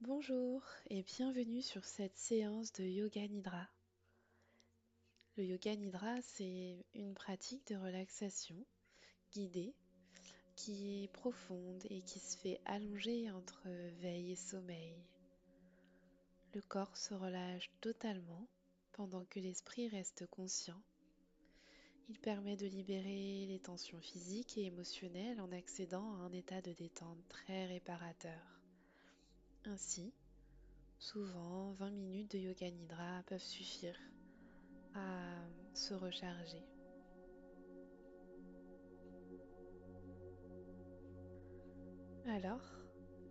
Bonjour et bienvenue sur cette séance de Yoga Nidra. Le Yoga Nidra, c'est une pratique de relaxation guidée qui est profonde et qui se fait allonger entre veille et sommeil. Le corps se relâche totalement pendant que l'esprit reste conscient. Il permet de libérer les tensions physiques et émotionnelles en accédant à un état de détente très réparateur. Ainsi, souvent 20 minutes de Yoga Nidra peuvent suffire à se recharger. Alors,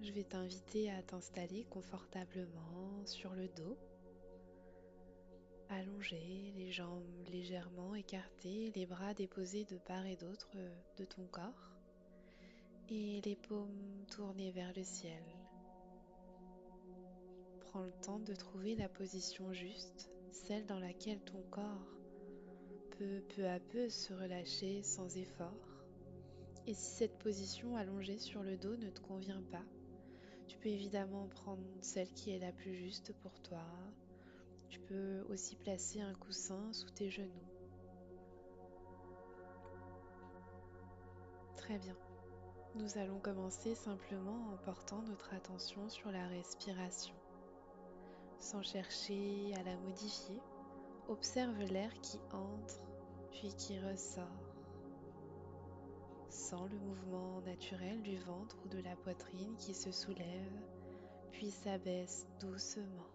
je vais t'inviter à t'installer confortablement sur le dos, allongé, les jambes légèrement écartées, les bras déposés de part et d'autre de ton corps et les paumes tournées vers le ciel. Prends le temps de trouver la position juste, celle dans laquelle ton corps peut peu à peu se relâcher sans effort. Et si cette position allongée sur le dos ne te convient pas, tu peux évidemment prendre celle qui est la plus juste pour toi. Tu peux aussi placer un coussin sous tes genoux. Très bien. Nous allons commencer simplement en portant notre attention sur la respiration. Sans chercher à la modifier, observe l'air qui entre puis qui ressort. Sens le mouvement naturel du ventre ou de la poitrine qui se soulève puis s'abaisse doucement.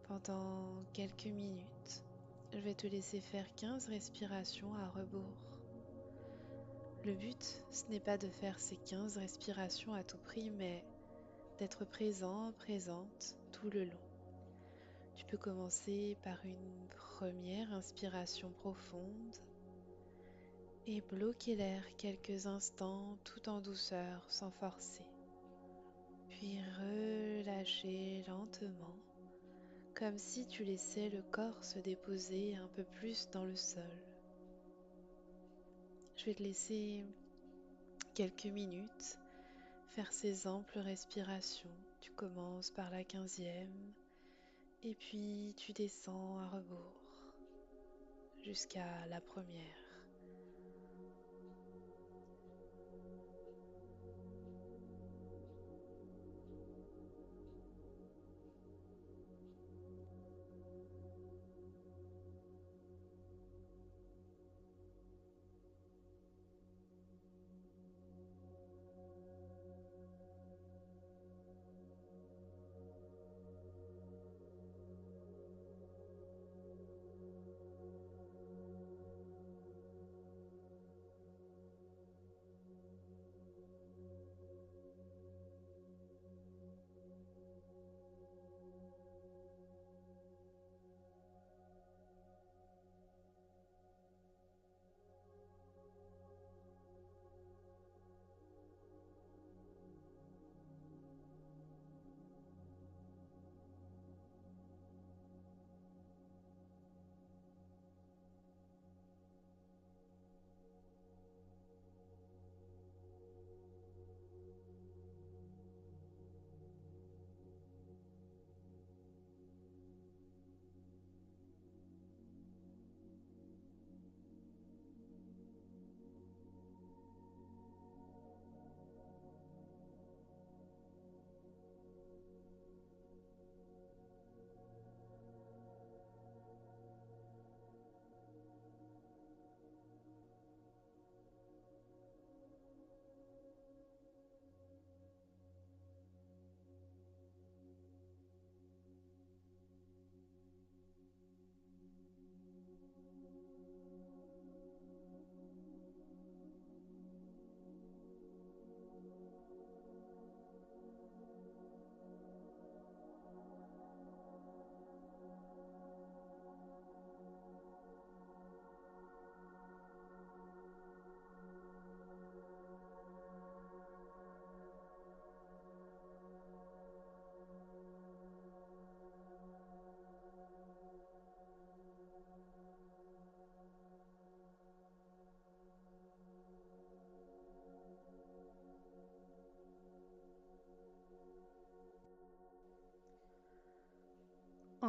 Pendant quelques minutes, je vais te laisser faire 15 respirations à rebours. Le but, ce n'est pas de faire ces 15 respirations à tout prix, mais d'être présent, présente tout le long. Tu peux commencer par une première inspiration profonde et bloquer l'air quelques instants tout en douceur, sans forcer. Puis relâcher lentement, comme si tu laissais le corps se déposer un peu plus dans le sol. Je vais te laisser quelques minutes faire ces amples respirations. Tu commences par la 15e et puis tu descends à rebours jusqu'à la première.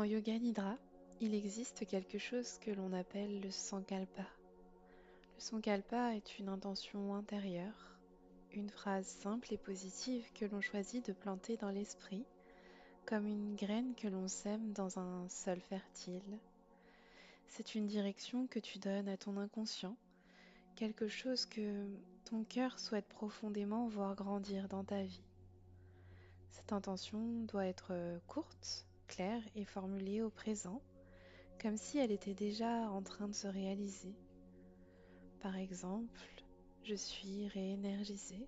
En Yoga Nidra, il existe quelque chose que l'on appelle le Sankalpa. Le Sankalpa est une intention intérieure, une phrase simple et positive que l'on choisit de planter dans l'esprit, comme une graine que l'on sème dans un sol fertile. C'est une direction que tu donnes à ton inconscient, quelque chose que ton cœur souhaite profondément voir grandir dans ta vie. Cette intention doit être courte, claire et formulée au présent, comme si elle était déjà en train de se réaliser. Par exemple, je suis réénergisée,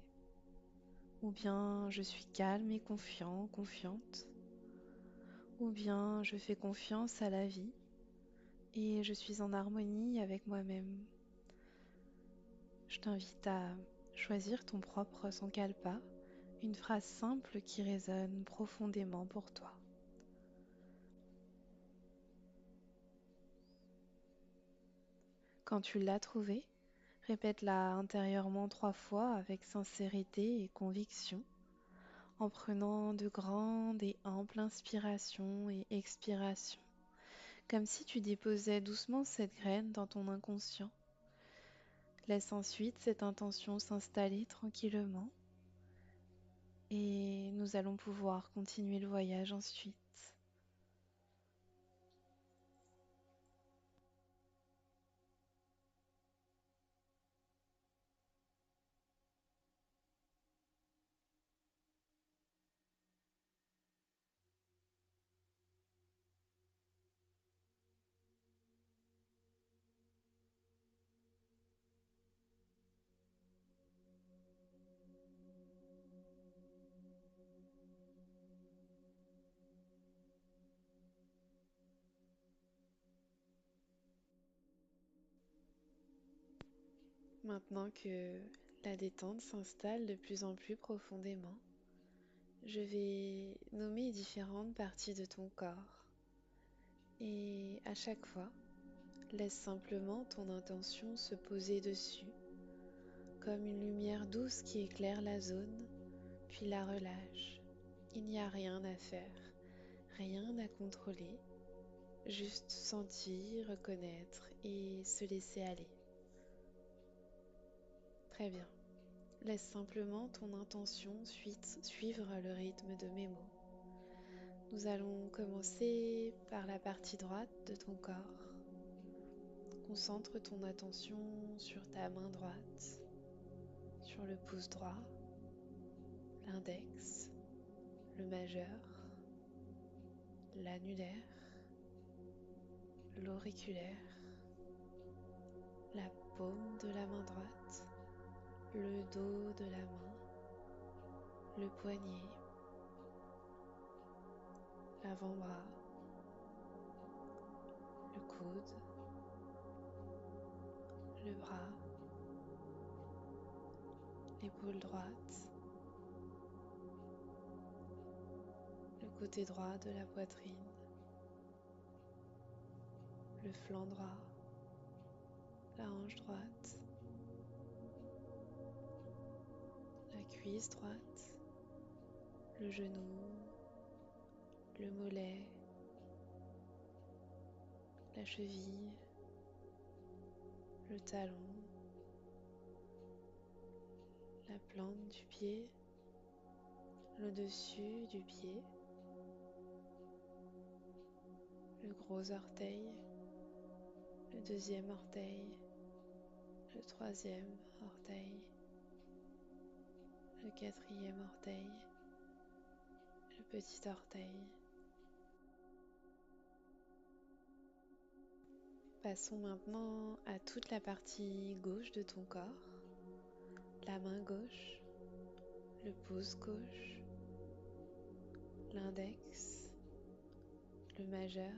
ou bien je suis calme et confiant, confiante, ou bien je fais confiance à la vie et je suis en harmonie avec moi-même. Je t'invite à choisir ton propre sankalpa, une phrase simple qui résonne profondément pour toi. Quand tu l'as trouvée, répète-la intérieurement 3 fois avec sincérité et conviction, en prenant de grandes et amples inspirations et expirations, comme si tu déposais doucement cette graine dans ton inconscient. Laisse ensuite cette intention s'installer tranquillement et nous allons pouvoir continuer le voyage ensuite. Maintenant que la détente s'installe de plus en plus profondément, je vais nommer différentes parties de ton corps et à chaque fois, laisse simplement ton intention se poser dessus, comme une lumière douce qui éclaire la zone, puis la relâche. Il n'y a rien à faire, rien à contrôler, juste sentir, reconnaître et se laisser aller. Très bien. Laisse simplement ton intention suivre le rythme de mes mots. Nous allons commencer par la partie droite de ton corps. Concentre ton attention sur ta main droite, sur le pouce droit, l'index, le majeur, l'annulaire, l'auriculaire, la paume de la main droite, le dos de la main, le poignet, l'avant-bras, le coude, le bras, l'épaule droite, le côté droit de la poitrine, le flanc droit, la hanche droite, la cuisse droite, le genou, le mollet, la cheville, le talon, la plante du pied, le dessus du pied, le gros orteil, le deuxième orteil, le troisième orteil, le quatrième orteil, le petit orteil. Passons maintenant à toute la partie gauche de ton corps, la main gauche, le pouce gauche, l'index, le majeur,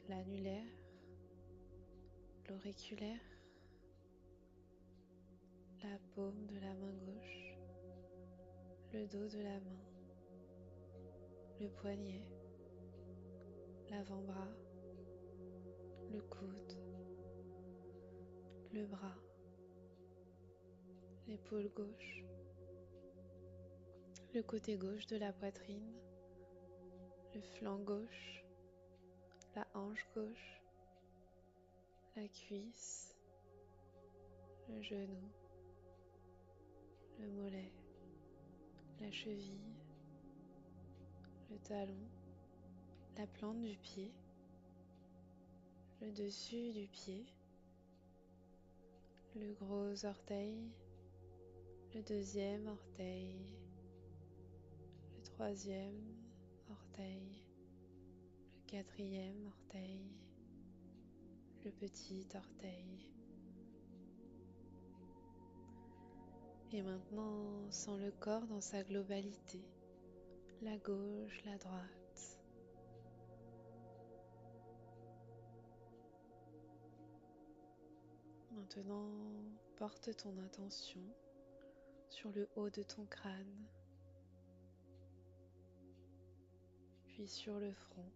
l'annulaire, l'auriculaire, la paume de la main gauche, le dos de la main, le poignet, l'avant-bras, le coude, le bras, l'épaule gauche, le côté gauche de la poitrine, le flanc gauche, la hanche gauche, la cuisse, le genou, le mollet, la cheville, le talon, la plante du pied, le dessus du pied, le gros orteil, le deuxième orteil, le troisième orteil, le quatrième orteil, le petit orteil. Et maintenant, sens le corps dans sa globalité, la gauche, la droite. Maintenant, porte ton attention sur le haut de ton crâne, puis sur le front,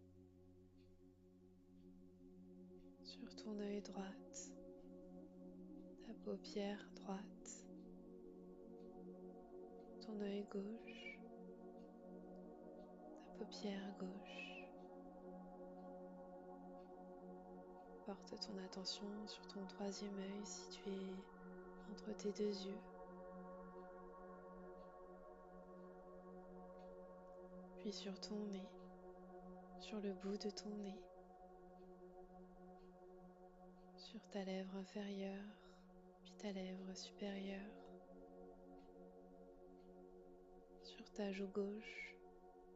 sur ton œil droit, ta paupière droite, ton œil gauche, ta paupière gauche. Porte ton attention sur ton troisième œil situé entre tes deux yeux, puis sur ton nez, sur le bout de ton nez, sur ta lèvre inférieure, puis ta lèvre supérieure, sur ta joue gauche,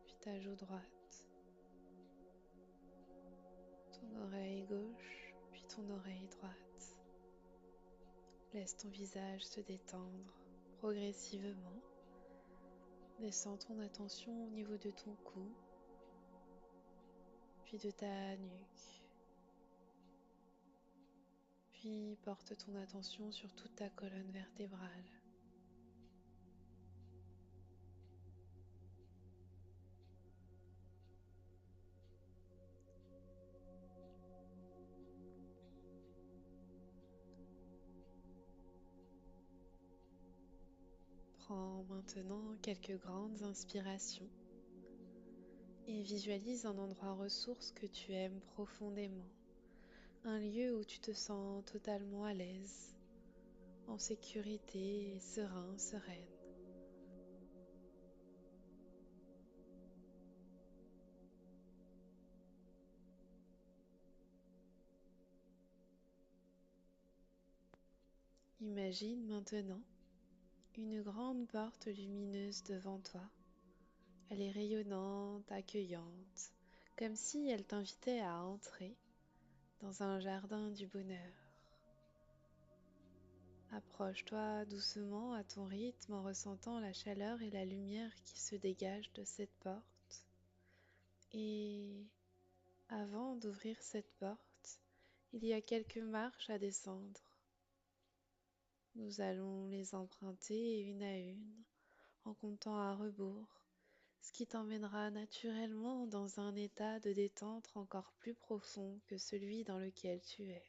puis ta joue droite, ton oreille gauche, puis ton oreille droite. Laisse ton visage se détendre progressivement. Descends ton attention au niveau de ton cou, puis de ta nuque. Puis porte ton attention sur toute ta colonne vertébrale. Prends maintenant quelques grandes inspirations et visualise un endroit ressource que tu aimes profondément, un lieu où tu te sens totalement à l'aise, en sécurité et serein, sereine. Imagine maintenant une grande porte lumineuse devant toi. Elle est rayonnante, accueillante, comme si elle t'invitait à entrer dans un jardin du bonheur. Approche-toi doucement à ton rythme en ressentant la chaleur et la lumière qui se dégagent de cette porte. Et avant d'ouvrir cette porte, il y a quelques marches à descendre. Nous allons les emprunter une à une, en comptant à rebours, ce qui t'emmènera naturellement dans un état de détente encore plus profond que celui dans lequel tu es.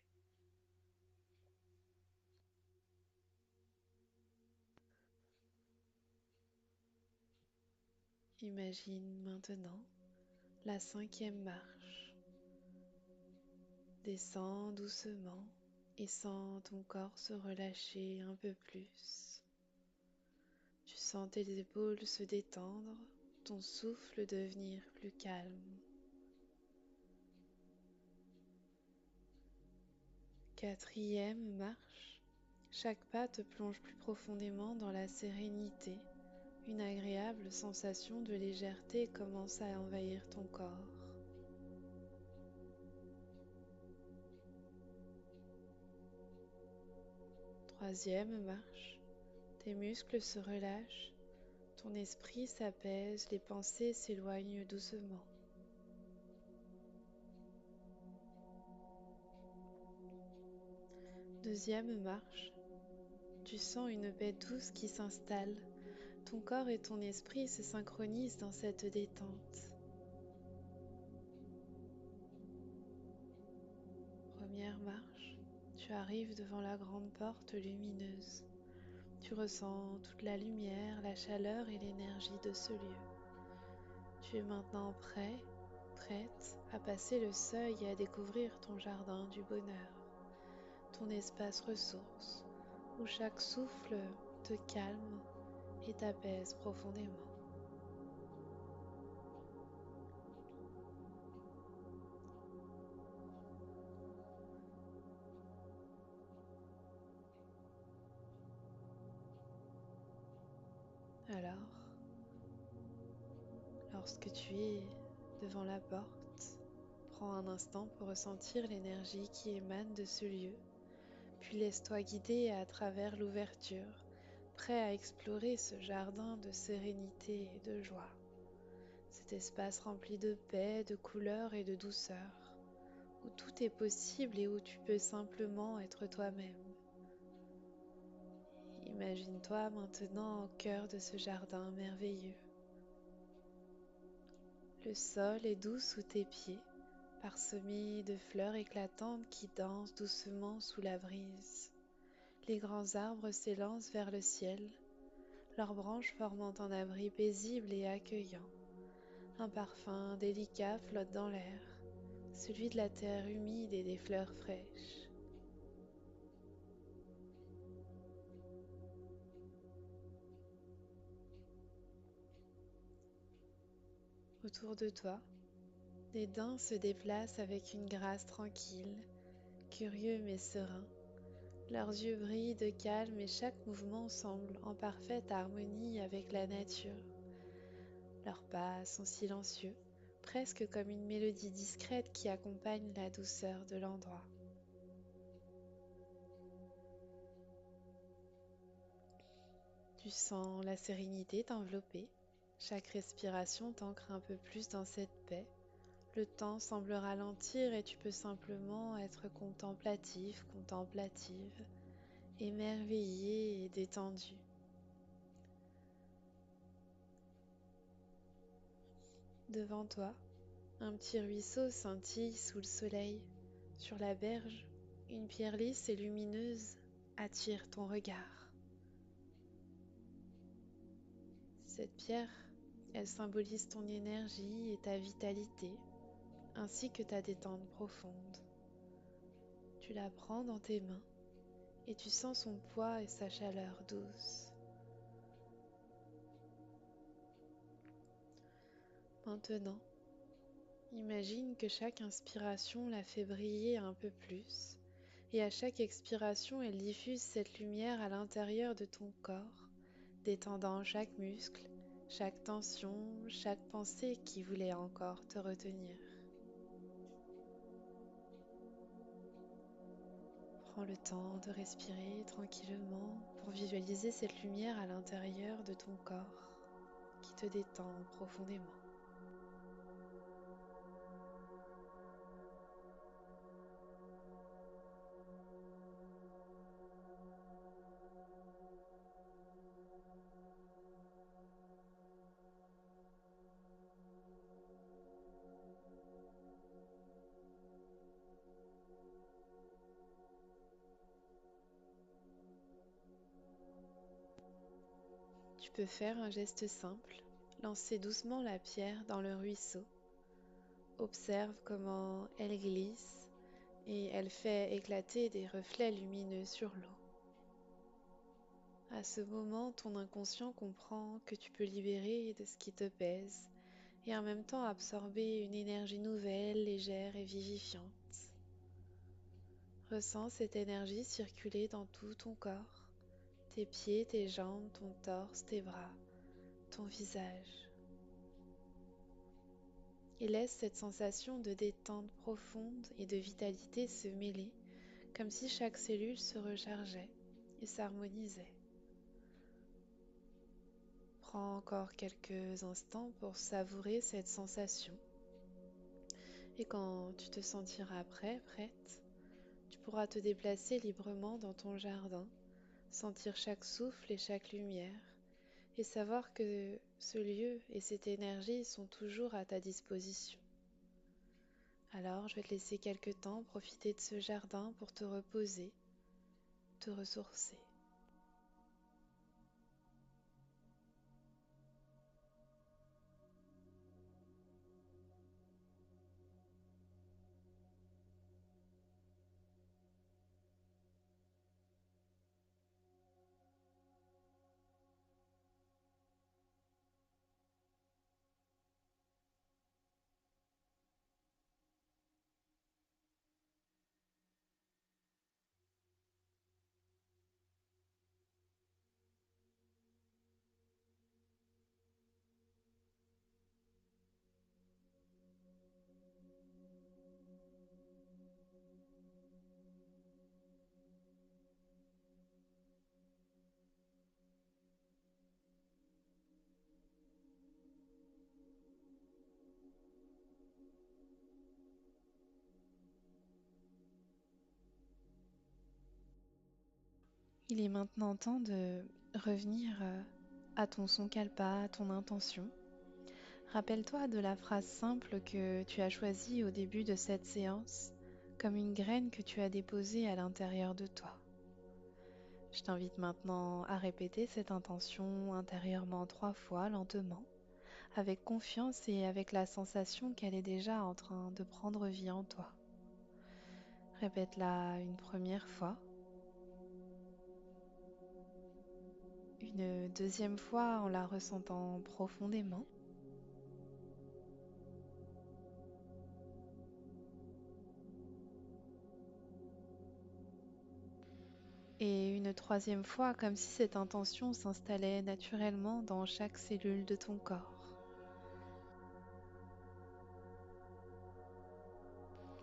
Imagine maintenant la cinquième marche. Descends doucement et sens ton corps se relâcher un peu plus. Tu sens tes épaules se détendre, ton souffle devenir plus calme. Quatrième marche. Chaque pas te plonge plus profondément dans la sérénité. Une agréable sensation de légèreté commence à envahir ton corps. Troisième marche. Tes muscles se relâchent, ton esprit s'apaise, les pensées s'éloignent doucement. Deuxième marche. Tu sens une paix douce qui s'installe. Ton corps et ton esprit se synchronisent dans cette détente. Première marche. Tu arrives devant la grande porte lumineuse. Tu ressens toute la lumière, la chaleur et l'énergie de ce lieu. Tu es maintenant prêt prête à passer le seuil et à découvrir ton jardin du bonheur, ton espace ressource, où chaque souffle te calme et t'apaise profondément. Alors, lorsque tu es devant la porte, prends un instant pour ressentir l'énergie qui émane de ce lieu, puis laisse-toi guider à travers l'ouverture, prêt à explorer ce jardin de sérénité et de joie, cet espace rempli de paix, de couleurs et de douceur, où tout est possible et où tu peux simplement être toi-même. Imagine-toi maintenant au cœur de ce jardin merveilleux. Le sol est doux sous tes pieds, parsemé de fleurs éclatantes qui dansent doucement sous la brise. Les grands arbres s'élancent vers le ciel, leurs branches formant un abri paisible et accueillant. Un parfum délicat flotte dans l'air, celui de la terre humide et des fleurs fraîches. Autour de toi, des daims se déplacent avec une grâce tranquille, curieux mais sereins. Leurs yeux brillent de calme et chaque mouvement semble en parfaite harmonie avec la nature. Leurs pas sont silencieux, presque comme une mélodie discrète qui accompagne la douceur de l'endroit. Tu sens la sérénité t'envelopper. Chaque respiration t'ancre un peu plus dans cette paix. Le temps semble ralentir et tu peux simplement être contemplatif, contemplative, émerveillé et détendu. Devant toi, un petit ruisseau scintille sous le soleil. Sur la berge, une pierre lisse et lumineuse attire ton regard. Cette pierre, elle symbolise ton énergie et ta vitalité, ainsi que ta détente profonde. Tu la prends dans tes mains et tu sens son poids et sa chaleur douce. Maintenant, imagine que chaque inspiration la fait briller un peu plus, et à chaque expiration, elle diffuse cette lumière à l'intérieur de ton corps, détendant chaque muscle, chaque tension, chaque pensée qui voulait encore te retenir. Prends le temps de respirer tranquillement pour visualiser cette lumière à l'intérieur de ton corps qui te détend profondément. Tu peux faire un geste simple, lancer doucement la pierre dans le ruisseau. Observe comment elle glisse et elle fait éclater des reflets lumineux sur l'eau. À ce moment, ton inconscient comprend que tu peux libérer de ce qui te pèse et en même temps absorber une énergie nouvelle, légère et vivifiante. Ressens cette énergie circuler dans tout ton corps, tes pieds, tes jambes, ton torse, tes bras, ton visage. Et laisse cette sensation de détente profonde et de vitalité se mêler, comme si chaque cellule se rechargeait et s'harmonisait. Prends encore quelques instants pour savourer cette sensation. Et quand tu te sentiras prêt, prête, tu pourras te déplacer librement dans ton jardin, sentir chaque souffle et chaque lumière, et savoir que ce lieu et cette énergie sont toujours à ta disposition. Alors, je vais te laisser quelque temps profiter de ce jardin pour te reposer, te ressourcer. Il est maintenant temps de revenir à ton son kalpa, à ton intention. Rappelle-toi de la phrase simple que tu as choisie au début de cette séance, comme une graine que tu as déposée à l'intérieur de toi. Je t'invite maintenant à répéter cette intention intérieurement 3 fois, lentement, avec confiance et avec la sensation qu'elle est déjà en train de prendre vie en toi. Répète-la une première fois, une deuxième fois en la ressentant profondément, et une troisième fois comme si cette intention s'installait naturellement dans chaque cellule de ton corps.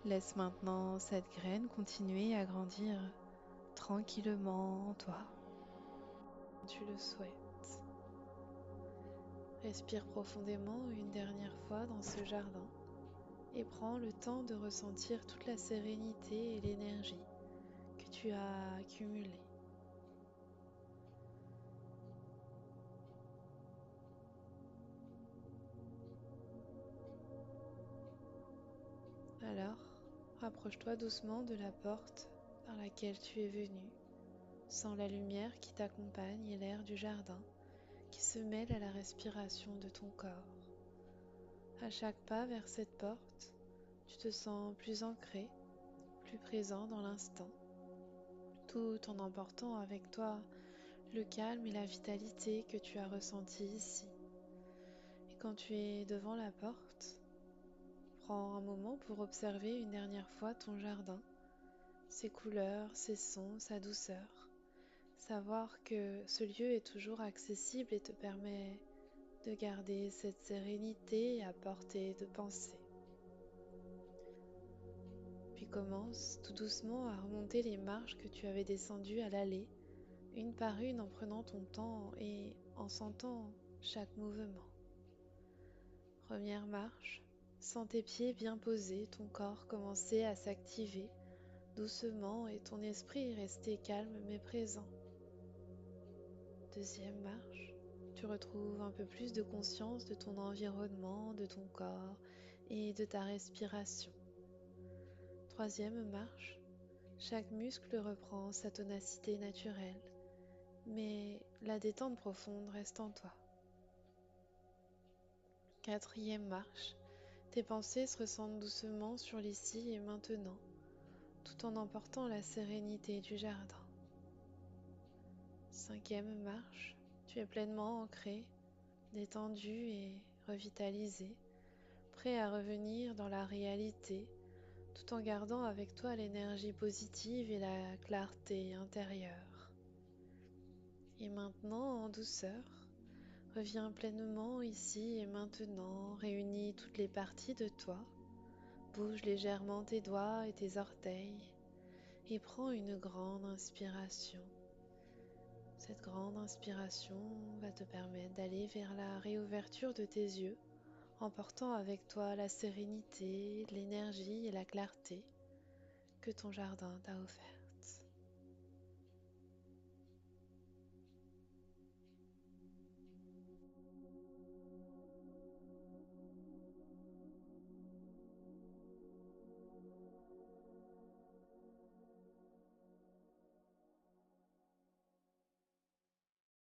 Laisse maintenant cette graine continuer à grandir tranquillement en toi. Tu le souhaites. Respire profondément une dernière fois dans ce jardin et prends le temps de ressentir toute la sérénité et l'énergie que tu as accumulée. Alors, rapproche-toi doucement de la porte par laquelle tu es venu. Sens la lumière qui t'accompagne et l'air du jardin qui se mêle à la respiration de ton corps. À chaque pas vers cette porte, tu te sens plus ancré, plus présent dans l'instant, tout en emportant avec toi le calme et la vitalité que tu as ressenti ici. Et quand tu es devant la porte, prends un moment pour observer une dernière fois ton jardin, ses couleurs, ses sons, sa douceur. Savoir que ce lieu est toujours accessible et te permet de garder cette sérénité à portée de pensée. Puis commence tout doucement à remonter les marches que tu avais descendues à l'allée, une par une en prenant ton temps et en sentant chaque mouvement. Première marche, sens tes pieds bien posés, ton corps commencer à s'activer doucement et ton esprit rester calme mais présent. Deuxième marche, tu retrouves un peu plus de conscience de ton environnement, de ton corps et de ta respiration. Troisième marche, chaque muscle reprend sa tonacité naturelle, mais la détente profonde reste en toi. Quatrième marche, tes pensées se ressentent doucement sur l'ici et maintenant, tout en emportant la sérénité du jardin. Cinquième marche, tu es pleinement ancré, détendu et revitalisé, prêt à revenir dans la réalité, tout en gardant avec toi l'énergie positive et la clarté intérieure. Et maintenant, en douceur, reviens pleinement ici et maintenant, réunis toutes les parties de toi, bouge légèrement tes doigts et tes orteils et prends une grande inspiration. Cette grande inspiration va te permettre d'aller vers la réouverture de tes yeux, emportant avec toi la sérénité, l'énergie et la clarté que ton jardin t'a offert.